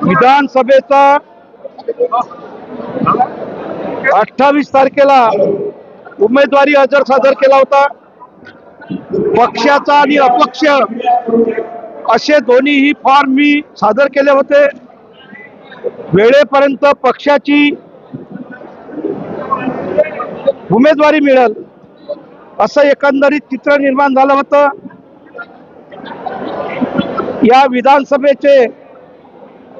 विधानसभेचा 28 तारखेला उमेदवारी अर्ज सादर केला होता। पक्षाचा आणि अपक्ष असे दोन्हीही फॉर्म मी सादर केले होते। वेळेपर्यंत पक्षाची उमेदवारी मिळेल असं एकंदरीत चित्र निर्माण झालं होतं। या विधानसभेचे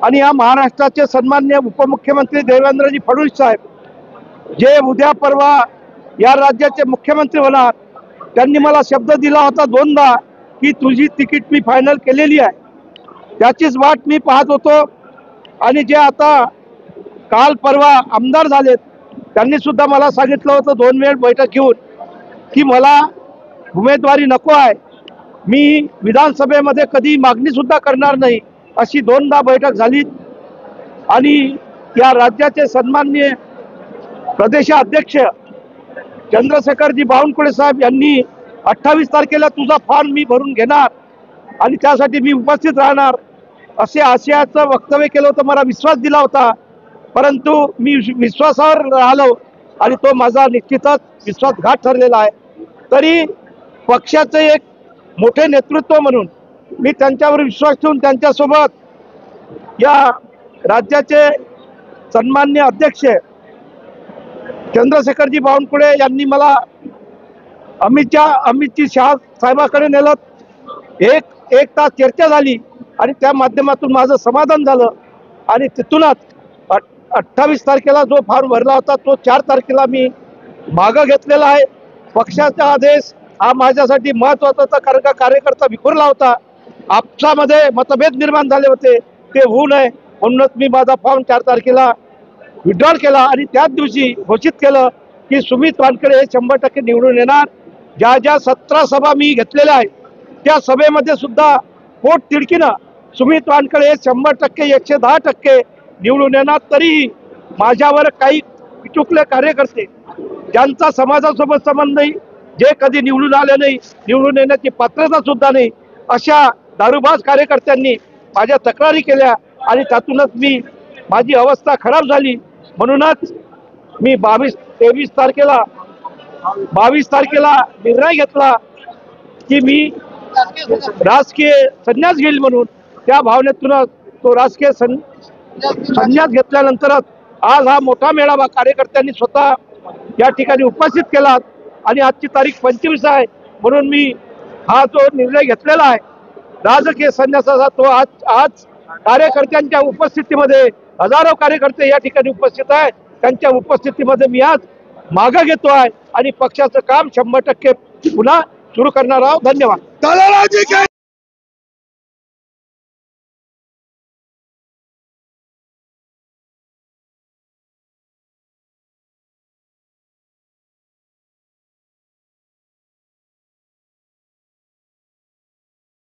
आणि या महाराष्ट्राचे सन्माननीय उपमुख्यमंत्री देवेंद्रजी फडणवीस साहेब जे उद्या परवा या राज्याचे मुख्यमंत्री होणार, त्यांनी मला शब्द दिला होता दोनदा की तुझी तिकीट मी फायनल केलेली आहे। त्याचीच वाट मी पाहत होतो। आणि जे आता काल परवा आमदार झालेत त्यांनी सुद्धा मला सांगितलं होतं 2 वेळ बैठक घेऊन की मला उमेदवारी नको आहे, मी विधानसभेमध्ये कधी मागणी सुद्धा करणार नाही, अशी 2दा बैठक झाली। आणि या राज्याचे सन्माननीय प्रदेशाध्यक्ष चंद्रशेखरजी बावनकुळे साहेब यांनी 28 तारखेला तुझा फॉर्म मी भरून घेणार आणि त्यासाठी मी उपस्थित राहणार असे आशयाचं वक्तव्य केलं होतं। मला विश्वास दिला होता, परंतु मी विश्वासावर राहिलो आणि तो माझा निश्चितच विश्वासघात ठरलेला आहे। तरी पक्षाचे एक मोठे नेतृत्व म्हणून मी त्यांच्यावर विश्वास ठेवून त्यांच्यासोबत या राज्याचे सन्माननीय अध्यक्ष चंद्रशेखरजी बावनकुळे यांनी मला अमितजी शहा साहेबांकडे नेलं। एक तास चर्चा झाली आणि त्या माध्यमातून माझं समाधान झालं आणि तिथूनच 28 तारखेला जो फॉर्म भरला होता तो 4 तारखेला मी मागं घेतलेला आहे। पक्षाचा आदेश हा माझ्यासाठी महत्त्वाचा होता, कारण का कार्यकर्ता विखुरला होता, आपसामध्ये मतभेद निर्माण झाले होते, ते होऊ नये म्हणूनच मी माझा फॉर्म 4 तारखेला विड्रॉल केला आणि त्याच दिवशी घोषित केलं की सुमित वानखेडे हे 100% निवडून येणार। ज्या 17 सभा मी घेतलेल्या आहेत त्या सभेमध्ये सुद्धा पोट तिडकीनं सुमित वानखेडे हे 100% 110% निवडून येणार। तरीही माझ्यावर काही चुकले कार्यकर्ते ज्यांचा समाजासोबत संबंध नाही, जे कधी निवडून आले नाही, निवडून येण्याची पात्रता सुद्धा नाही, अशा दारूबाज कार्यकर्त्यांनी माझ्या तक्रारी केल्या आणि त्यातूनच माझी अवस्था खराब झाली। म्हणूनच मी 22 तारखेला निर्णय घेतला की मी राजकीय संन्यास घेईल म्हणून। त्या भावनेतून तो राजकीय संन्यास घेतल्यानंतरच आज हा मोठा मेळावा कार्यकर्त्यांनी स्वतः या ठिकाणी उपस्थित केला आणि आजची तारीख 25 आहे म्हणून मी हा जो निर्णय घेतलेला आहे राजकीय संन्यासाचा, तो आज कार्यकर्त्यांच्या उपस्थितीमध्ये हजारो कार्यकर्ते या ठिकाणी उपस्थित आहेत, त्यांच्या उपस्थितीमध्ये मी आज मागं घेतो आहे आणि पक्षाचं काम 100% पुन्हा सुरू करणार आहोत। धन्यवाद।